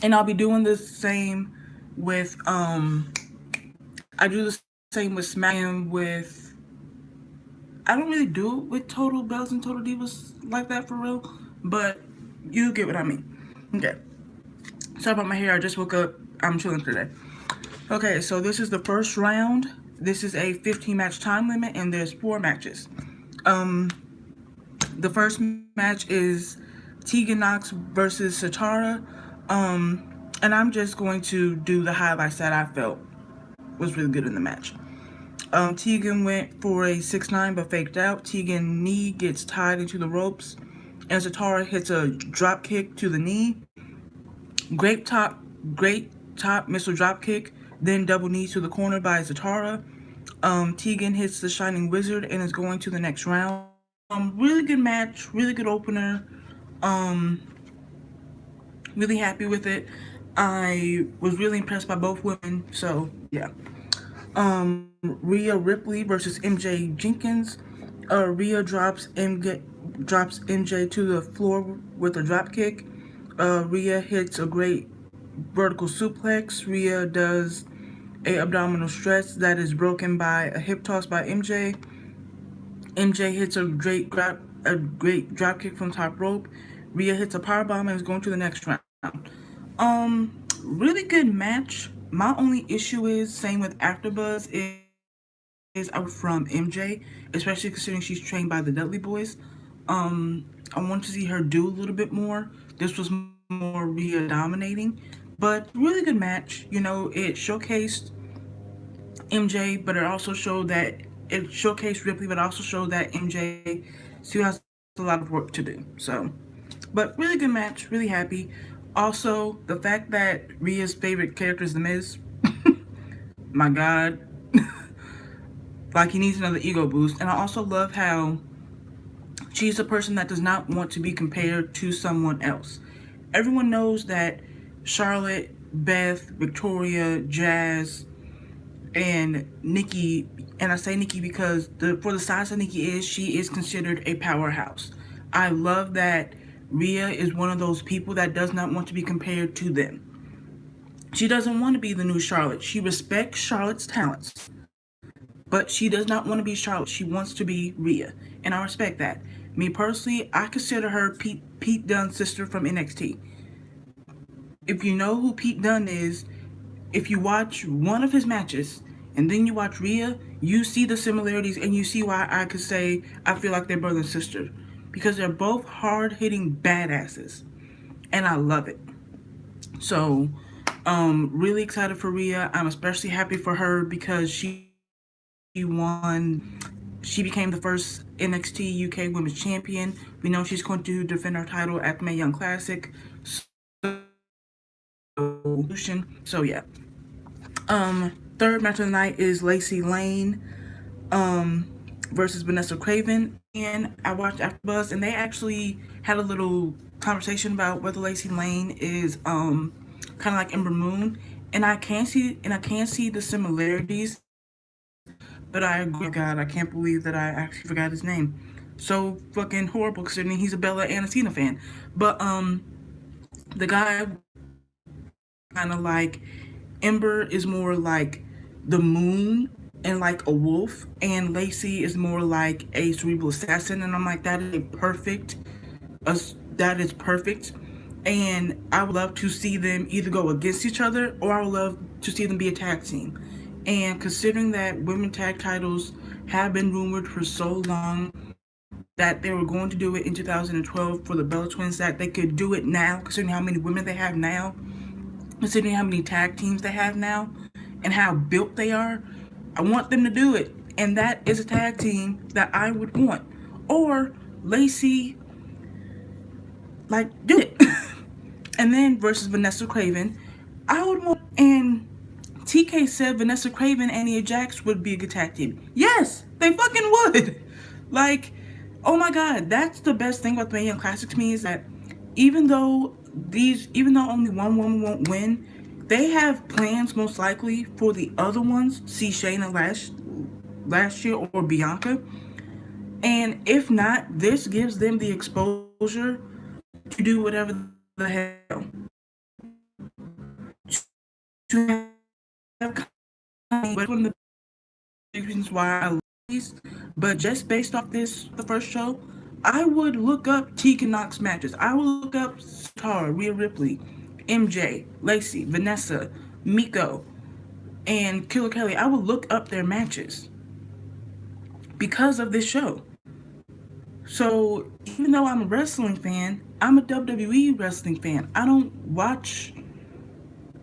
And I'll be doing the same with I do the same with SmackDown with I don't really do it with Total Bells and Total Divas like that for real, but you get what I mean. Okay. Sorry about my hair. I just woke up. I'm chilling today. Okay, so this is the first round. This is a 15 match time limit, and there's 4 matches. Um, the first match is Tegan Knox versus Satara. And I'm just going to do the highlights that I felt was really good in the match. Tegan went for a 6-9 but faked out. Tegan knee gets tied into the ropes, and Satara hits a drop kick to the knee. Great top, great top missile drop kick. Then double knee to the corner by Zatara. Tegan hits the Shining Wizard and is going to the next round. Really good match, really good opener. Um, really happy with it. I was really impressed by both women. So yeah. Rhea Ripley versus MJ Jenkins. Rhea drops MJ to the floor with a drop kick. Rhea hits a great vertical suplex. Rhea does a abdominal stretch that is broken by a hip toss by MJ. MJ hits a great drop kick from top rope. Rhea hits a powerbomb and is going to the next round. Really good match. My only issue is same with AfterBuzz is I would love more from MJ, especially considering she's trained by the Dudley Boys. I want to see her do a little bit more. This was more Rhea dominating, but really good match. You know, it showcased MJ, but it showcased Ripley, but also showed that MJ still has a lot of work to do. So, but really good match, really happy. Also, the fact that Rhea's favorite character is The Miz, my God, like he needs another ego boost. And I also love how she's a person that does not want to be compared to someone else. Everyone knows that Charlotte, Beth, Victoria, Jazz, and Nikki, and I say Nikki because for the size that Nikki is, she is considered a powerhouse. I love that Rhea is one of those people that does not want to be compared to them. She doesn't want to be the new Charlotte. She respects Charlotte's talents, but she does not want to be Charlotte. She wants to be Rhea, and I respect that. Me personally, I consider her Pete Dunne's sister from NXT. If you know who Pete Dunne is, if you watch one of his matches and then you watch Rhea, you see the similarities and you see why I could say I feel like they're brother and sister. Because they're both hard hitting badasses. And I love it. So, really excited for Rhea. I'm especially happy for her because she became the first NXT UK Women's Champion. We know she's going to defend her title at the Mae Young Classic. So yeah. Third match of the night is Lacey Lane versus Vanessa Craven. And I watched AfterBuzz, and they actually had a little conversation about whether Lacey Lane is kind of like Ember Moon, and I can see the similarities. But I agree. Oh my God, I can't believe that I actually forgot his name. So fucking horrible considering he's a Bella and a Cena fan. But the guy kind of like Ember is more like the moon and like a wolf, and Lacey is more like a cerebral assassin. And I'm like, that is a perfect, that is perfect. And I would love to see them either go against each other, or I would love to see them be a tag team. And considering that women tag titles have been rumored for so long that they were going to do it in 2012 for the Bella Twins, that they could do it now, considering how many women they have now, considering how many tag teams they have now, and how built they are. I want them to do it, and that is a tag team that I would want. Or Lacey, like, do it. And then versus Vanessa Craven, I would want. And TK said Vanessa Craven and Nia Jax would be a good tag team. Yes, they fucking would. Like, oh my God, that's the best thing about the Mae Young Classic to me is that even though only one woman won't win, they have plans most likely for the other ones. See Shayna last year or Bianca, and if not, this gives them the exposure to do whatever the hell. to have company, but one of the reasons why I love these. But just based off the first show, I would look up Tegan Knox matches. I would look up Tara, Rhea Ripley, MJ, Lacey, Vanessa, Miko, and Killer Kelly. I would look up their matches because of this show. So even though I'm a wrestling fan, I'm a WWE wrestling fan. I don't watch,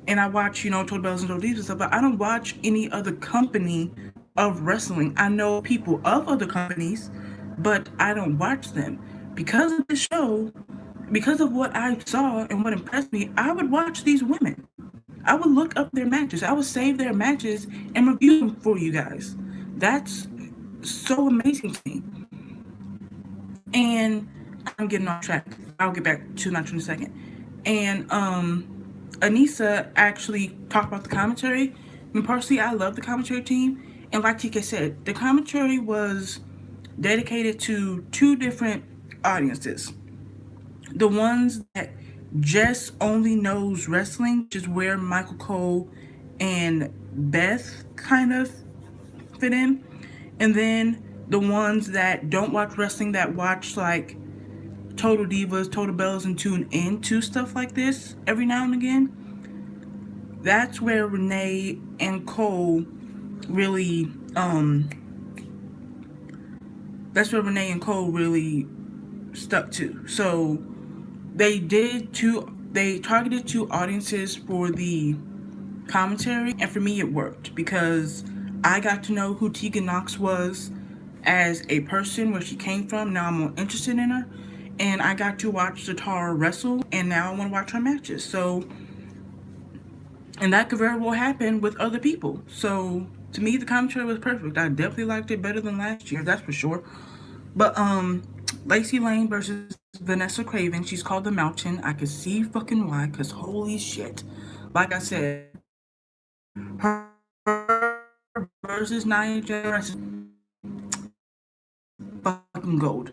and I watch, Total Bells and Total Divas and stuff, but I don't watch any other company of wrestling. I know people of other companies, but I don't watch them. Because of the show, because of what I saw and what impressed me, I would watch these women. I would look up their matches. I would save their matches and review them for you guys. That's so amazing to me. And I'm getting off track. I'll get back to that in a second. And Anissa actually talked about the commentary. And personally, I love the commentary team. And like TK said, the commentary was dedicated to two different audiences. The ones that just only knows wrestling, which is where Michael Cole and Beth kind of fit in. And then the ones that don't watch wrestling, that watch like Total Divas, Total Bellas, and tune into stuff like this every now and again. That's where Renee and Cole really stuck to. So they targeted two audiences for the commentary, and for me it worked because I got to know who Tegan Knox was as a person, where she came from. Now I'm more interested in her, and I got to watch Zatara wrestle, and now I want to watch her matches. So, and that could very well happen with other people. So to me, the commentary was perfect. I definitely liked it better than last year, that's for sure. But Lacey Lane versus Vanessa Craven. She's called the Mountain. I could see fucking why, because holy shit. Like I said, her versus Nia Jax, fucking gold.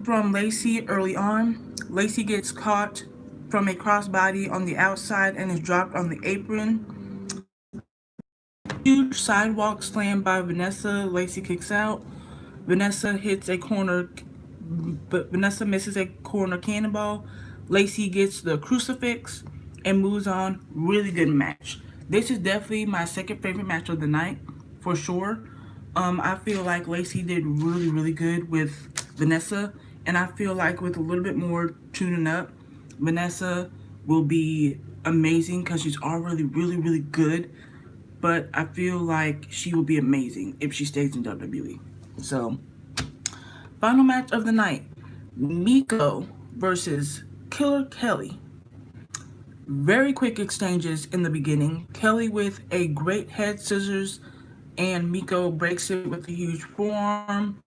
From Lacey early on, Lacey gets caught from a crossbody on the outside and is dropped on the apron. Huge sidewalk slam by Vanessa. Lacey kicks out. Vanessa misses a corner cannonball. Lacey gets the crucifix and moves on. Really good match. This is definitely my second favorite match of the night, for sure. I feel like Lacey did really, really good with Vanessa, and I feel like with a little bit more tuning up, Vanessa will be amazing because she's already really, really good. But I feel like she will be amazing if she stays in WWE. So, final match of the night, Miko versus Killer Kelly. Very quick exchanges in the beginning. Kelly with a great head scissors, and Miko breaks it with a huge forearm.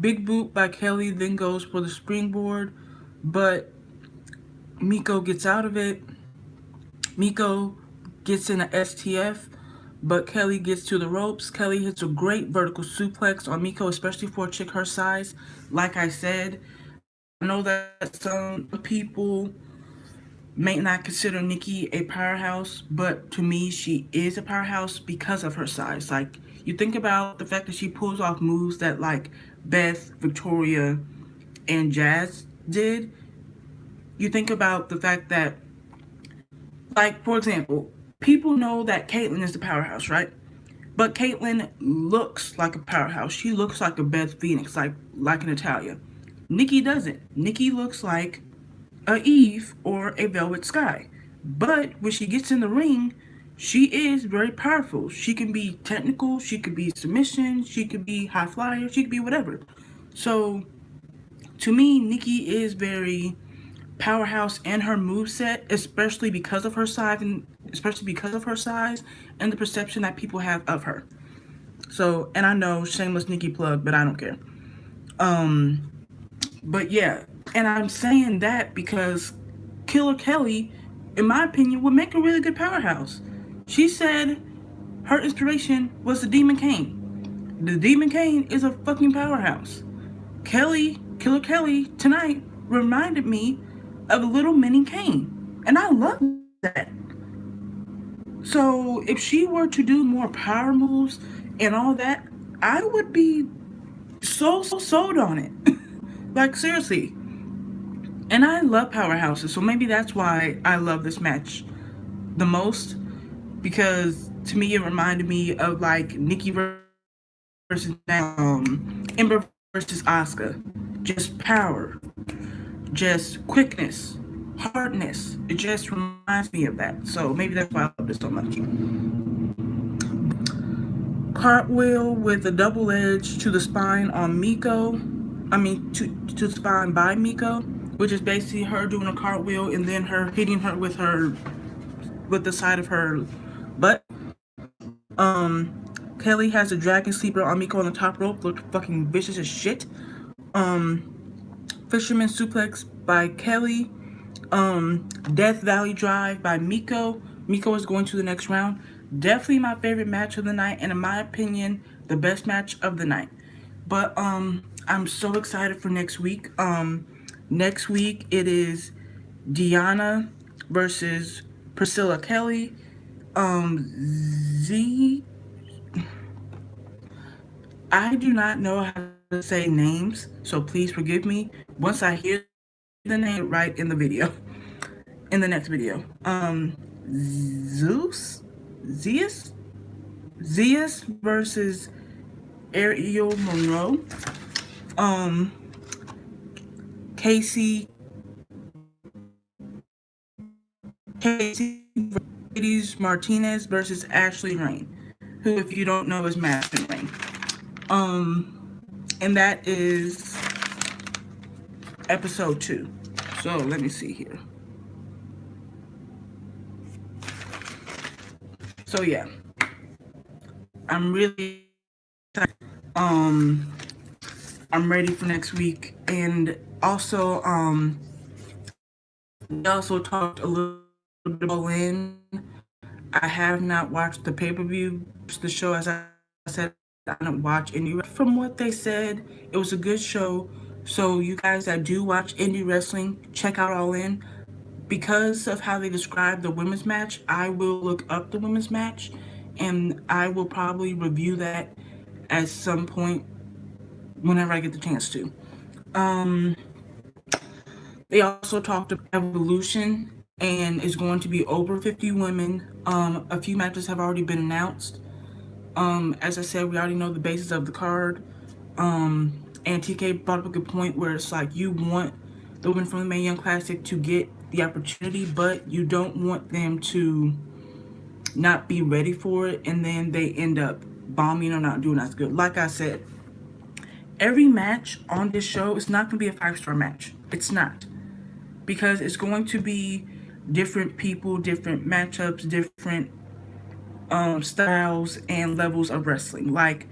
Big boot by Kelly, then goes for the springboard, but Miko gets out of it. Miko gets in a STF, but Kelly gets to the ropes. Kelly hits a great vertical suplex on Miko, especially for a chick her size. Like I said, I know that some people may not consider Nikki a powerhouse, but to me, she is a powerhouse because of her size. Like, you think about the fact that she pulls off moves that like Beth, Victoria, and Jazz did. You think about the fact that, like, for example, people know that Caitlyn is the powerhouse, right? But Caitlyn looks like a powerhouse. She looks like a Beth Phoenix, like an Natalia. Nikki doesn't. Nikki looks like a Eve or a Velvet Sky. But when she gets in the ring, she is very powerful. She can be technical, she could be submission, she could be high flyer, she could be whatever. So to me, Nikki is very powerhouse in her moveset, especially because of her size and the perception that people have of her. So, and I know, shameless Nikki plug, but I don't care. But yeah, and I'm saying that because Killer Kelly, in my opinion, would make a really good powerhouse. She said her inspiration was the Demon Kane. The Demon Kane is a fucking powerhouse. Killer Kelly, tonight reminded me of a little mini Kane. And I love that. So if she were to do more power moves and all that, I would be so sold on it. Like seriously. And I love powerhouses, so maybe that's why I love this match the most, because to me it reminded me of like Nikki versus Ember versus Asuka. Just power, just quickness, hardness. It just reminds me of that. So maybe that's why I love this so much. Cartwheel with a double edge to the spine on Miko. I mean, to the spine by Miko, which is basically her doing a cartwheel and then her hitting her with the side of her butt. Kelly has a dragon sleeper on Miko on the top rope, looked fucking vicious as shit. Fisherman suplex by Kelly. Death Valley Drive by Miko. Miko is going to the next round. Definitely my favorite match of the night, and in my opinion, the best match of the night. But I'm so excited for next week. Next week it is Deanna versus Priscilla Kelly. Z. I do not know how to say names, so please forgive me. Once I hear the name, right in the video, in the next video. Zeus, Zeus versus Ariel Monroe. Casey, Ladies Martinez versus Ashley Rain, who, if you don't know, is Madison Rain. And that is episode 2. So let me see here. So yeah, I'm really excited. I'm ready for next week, and also we also talked a little bit about All In. I have not watched the pay-per-view, the show. As I said, I didn't watch any. From what they said, it was a good show. So you guys that do watch indie wrestling, check out All In. Because of how they describe the women's match, I will look up the women's match, and I will probably review that at some point whenever I get the chance to. They also talked about Evolution, and it's going to be over 50 women. A few matches have already been announced. As I said, we already know the basis of the card. And TK brought up a good point where it's like you want the women from the Mae Young Classic to get the opportunity, but you don't want them to not be ready for it, and then they end up bombing or not doing as good. Like I said, every match on this show is not going to be a 5-star match. It's not. Because it's going to be different people, different matchups, different styles and levels of wrestling. Like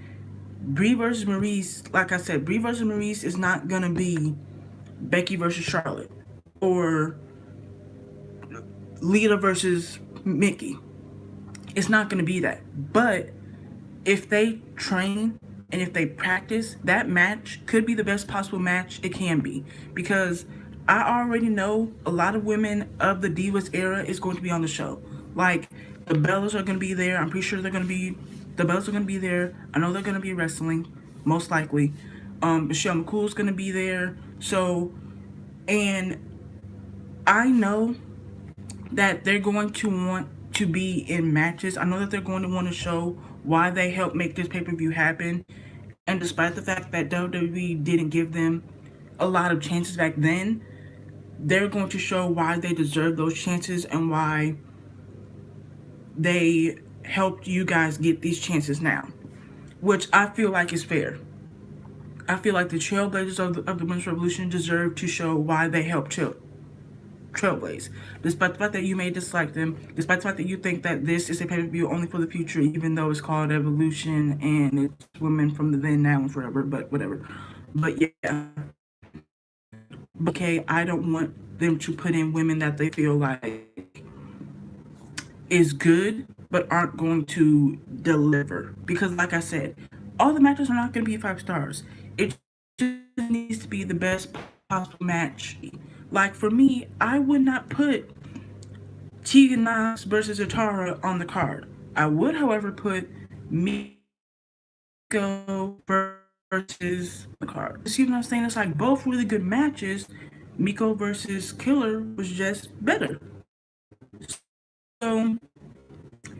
Brie versus Maurice, like I said, Brie versus Maurice is not gonna be Becky versus Charlotte or Lita versus Mickey. It's not gonna be that. But if they train and if they practice, that match could be the best possible match it can be. Because I already know a lot of women of the Divas era is going to be on the show. Like, the Bellas are going to be there. I'm pretty sure the Bellas are going to be there. I know they're going to be wrestling, most likely. Michelle McCool's going to be there. So, and I know that they're going to want to be in matches. I know that they're going to want to show why they helped make this pay-per-view happen. And despite the fact that WWE didn't give them a lot of chances back then, they're going to show why they deserve those chances and why they helped you guys get these chances now, which I feel like is fair. I feel like the Trailblazers of the Women's Revolution deserve to show why they helped Trailblaze. Despite the fact that you may dislike them, despite the fact that you think that this is a pay-per-view only for the future, even though it's called Evolution and it's women from the then, now, and forever, but whatever. But yeah. Okay, I don't want them to put in women that they feel like is good but aren't going to deliver. Because like I said, all the matches are not going to be 5 stars. It just needs to be the best possible match. Like for me, I would not put Tegan Knox versus Atara on the card. I would, however, put Miko versus the card. See what I'm saying? It's like both really good matches. Miko versus Killer was just better. So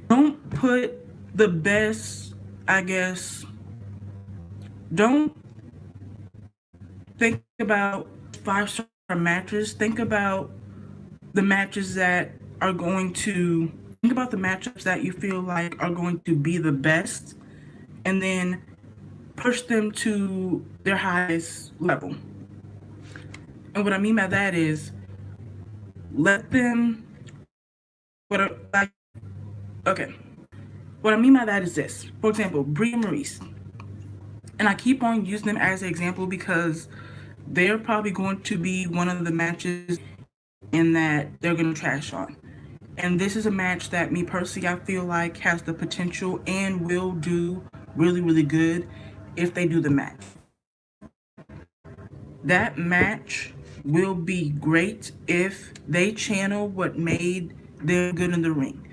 don't put the best, I guess, don't think about 5-star matches. Think about the matches that are going to think about the matchups that you feel like are going to be the best, and then push them to their highest level. And what I mean by that is let them what I, like okay. What I mean by that is this. For example, Brie and Maurice. And I keep on using them as an example because they're probably going to be one of the matches in that they're going to trash on. And this is a match that me personally, I feel like has the potential and will do really, really good if they do the match. That match will be great if they channel what made them good in the ring.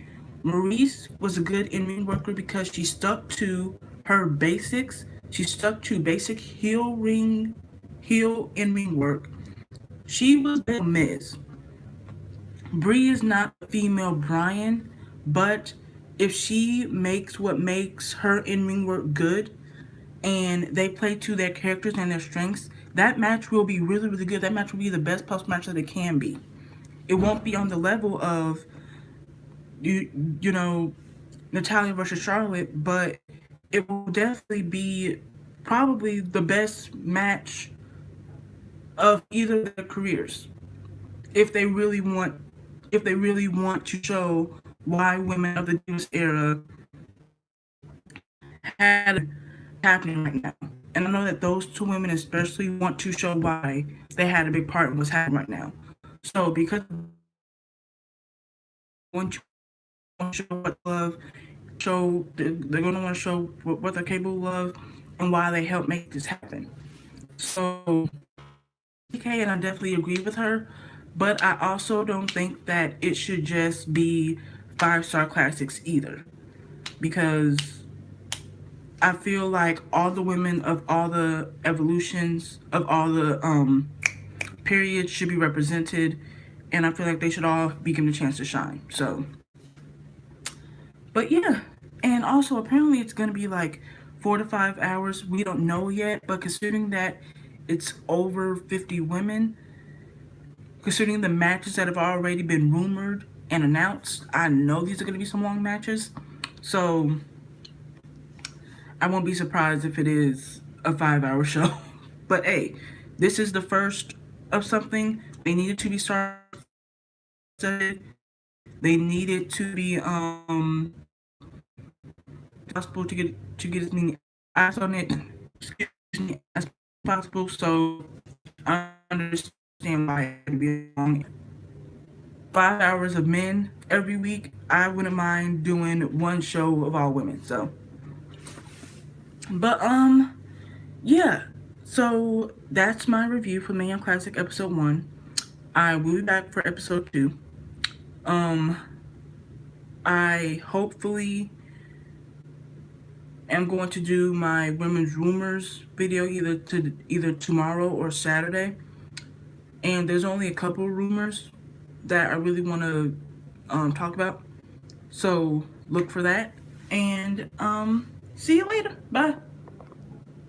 Maurice was a good in-ring worker because she stuck to her basics. She stuck to basic heel in-ring work. She was better Miz. Brie is not a female Brian, but if she makes what makes her in-ring work good and they play to their characters and their strengths, that match will be really, really good. That match will be the best post match that it can be. It won't be on the level of you know Natalia versus Charlotte, but it will definitely be probably the best match of either of their careers if they really want to show why women of the Divas era had happening right now. And I know that those two women especially want to show why they had a big part in what's happening right now. So because want to show what love, they're going to want to show what they're capable of and why they helped make this happen. So, okay, and I definitely agree with her, but I also don't think that it should just be 5-star classics either, because I feel like all the women of all the evolutions of all the periods should be represented, and I feel like they should all be given a chance to shine. So, but yeah, and also apparently it's gonna be like 4 to 5 hours. We don't know yet, but considering that it's over 50 women, considering the matches that have already been rumored and announced, I know these are gonna be some long matches. So I won't be surprised if it is a 5-hour show. But hey, this is the first of something. They needed to be started. They needed to be possible to get as many eyes on it, excuse me, as possible. So I understand why it would be long. 5 hours of men every week. I wouldn't mind doing one show of all women. So, but yeah. So that's my review for Mayhem Classic episode 1. I will be back for episode 2. I hopefully am going to do my women's rumors video either tomorrow or Saturday. And there's only a couple rumors that I really want to talk about. So look for that. And see you later. Bye.